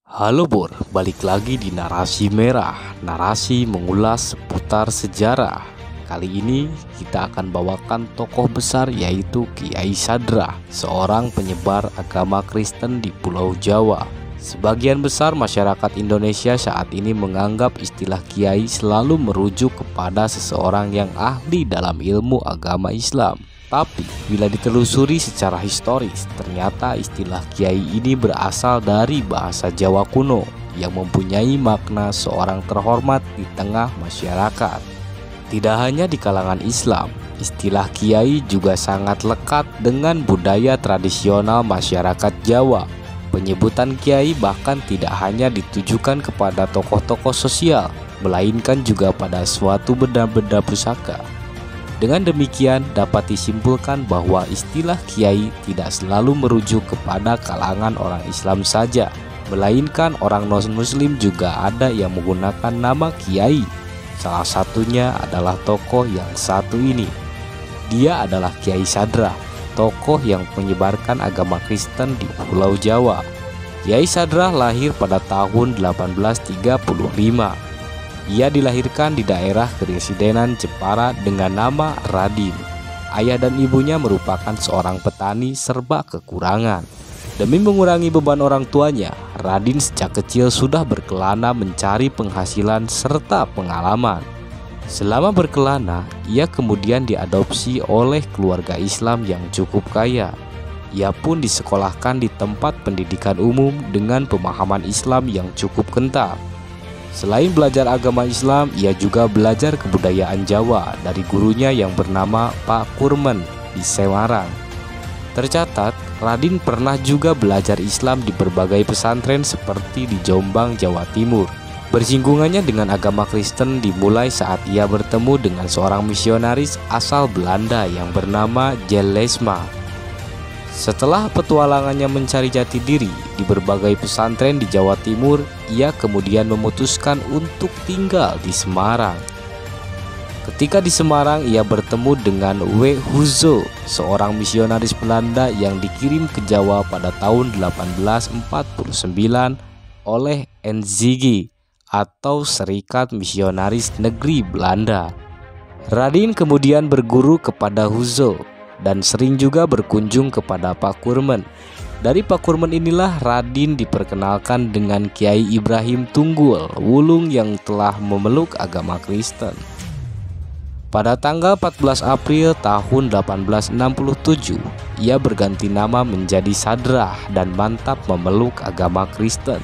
Halo Bor, balik lagi di Narasi Merah. Narasi mengulas seputar sejarah. Kali ini kita akan bawakan tokoh besar yaitu Kiai Sadrah, seorang penyebar agama Kristen di Pulau Jawa. Sebagian besar masyarakat Indonesia saat ini menganggap istilah kiai selalu merujuk kepada seseorang yang ahli dalam ilmu agama Islam. Tapi bila ditelusuri secara historis, ternyata istilah kiai ini berasal dari bahasa Jawa kuno yang mempunyai makna seorang terhormat di tengah masyarakat. Tidak hanya di kalangan Islam, istilah kiai juga sangat lekat dengan budaya tradisional masyarakat Jawa. Penyebutan kiai bahkan tidak hanya ditujukan kepada tokoh-tokoh sosial, melainkan juga pada suatu benda-benda pusaka. Dengan demikian dapat disimpulkan bahwa istilah kiai tidak selalu merujuk kepada kalangan orang Islam saja, melainkan orang non-muslim juga ada yang menggunakan nama kiai. Salah satunya adalah tokoh yang satu ini. Dia adalah Kiai Sadrah, tokoh yang menyebarkan agama Kristen di Pulau Jawa. Kiai Sadrah lahir pada tahun 1835. Ia dilahirkan di daerah Keresidenan Jepara dengan nama Radin. Ayah dan ibunya merupakan seorang petani serba kekurangan. Demi mengurangi beban orang tuanya, Radin sejak kecil sudah berkelana mencari penghasilan serta pengalaman. Selama berkelana, ia kemudian diadopsi oleh keluarga Islam yang cukup kaya. Ia pun disekolahkan di tempat pendidikan umum dengan pemahaman Islam yang cukup kental. Selain belajar agama Islam, ia juga belajar kebudayaan Jawa dari gurunya yang bernama Pak Kurmen di Semarang. Tercatat, Radin pernah juga belajar Islam di berbagai pesantren seperti di Jombang, Jawa Timur. Bersinggungannya dengan agama Kristen dimulai saat ia bertemu dengan seorang misionaris asal Belanda yang bernama Jelesma. Setelah petualangannya mencari jati diri di berbagai pesantren di Jawa Timur, ia kemudian memutuskan untuk tinggal di Semarang. Ketika di Semarang, ia bertemu dengan W. Huzo, seorang misionaris Belanda yang dikirim ke Jawa pada tahun 1849 oleh NZG atau Serikat Misionaris Negeri Belanda. Radin kemudian berguru kepada Huzo dan sering juga berkunjung kepada Pak Kurmen. Dari Pak Kurmen inilah Radin diperkenalkan dengan Kiai Ibrahim Tunggul Wulung yang telah memeluk agama Kristen. Pada tanggal 14 April tahun 1867, ia berganti nama menjadi Sadrah dan mantap memeluk agama Kristen.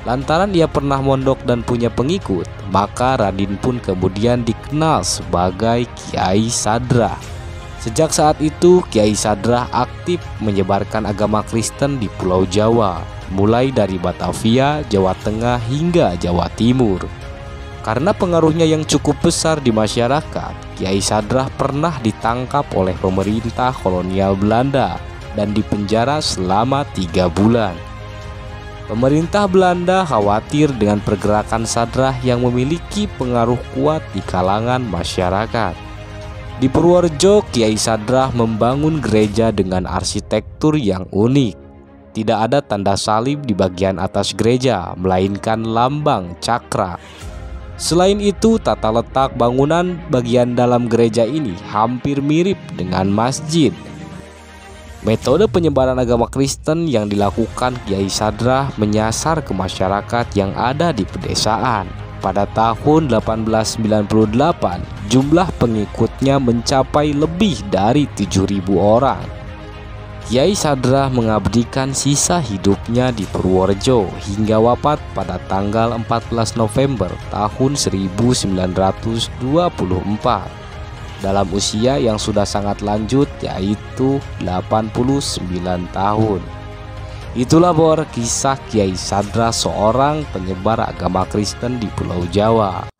Lantaran ia pernah mondok dan punya pengikut, maka Radin pun kemudian dikenal sebagai Kiai Sadrah. Sejak saat itu, Kiai Sadrah aktif menyebarkan agama Kristen di Pulau Jawa, mulai dari Batavia, Jawa Tengah hingga Jawa Timur. Karena pengaruhnya yang cukup besar di masyarakat, Kiai Sadrah pernah ditangkap oleh pemerintah kolonial Belanda dan dipenjara selama 3 bulan. Pemerintah Belanda khawatir dengan pergerakan Sadrah yang memiliki pengaruh kuat di kalangan masyarakat. Di Purworejo, Kiai Sadrah membangun gereja dengan arsitektur yang unik. Tidak ada tanda salib di bagian atas gereja, melainkan lambang cakra. Selain itu, tata letak bangunan bagian dalam gereja ini hampir mirip dengan masjid. Metode penyebaran agama Kristen yang dilakukan Kiai Sadrah menyasar ke masyarakat yang ada di pedesaan. Pada tahun 1898, jumlah pengikutnya mencapai lebih dari 7.000 orang. Kiai Sadrah mengabdikan sisa hidupnya di Purworejo hingga wafat pada tanggal 14 November tahun 1924 dalam usia yang sudah sangat lanjut, yaitu 89 tahun. Itulah Bor, kisah Kiai Sadrah, seorang penyebar agama Kristen di Pulau Jawa.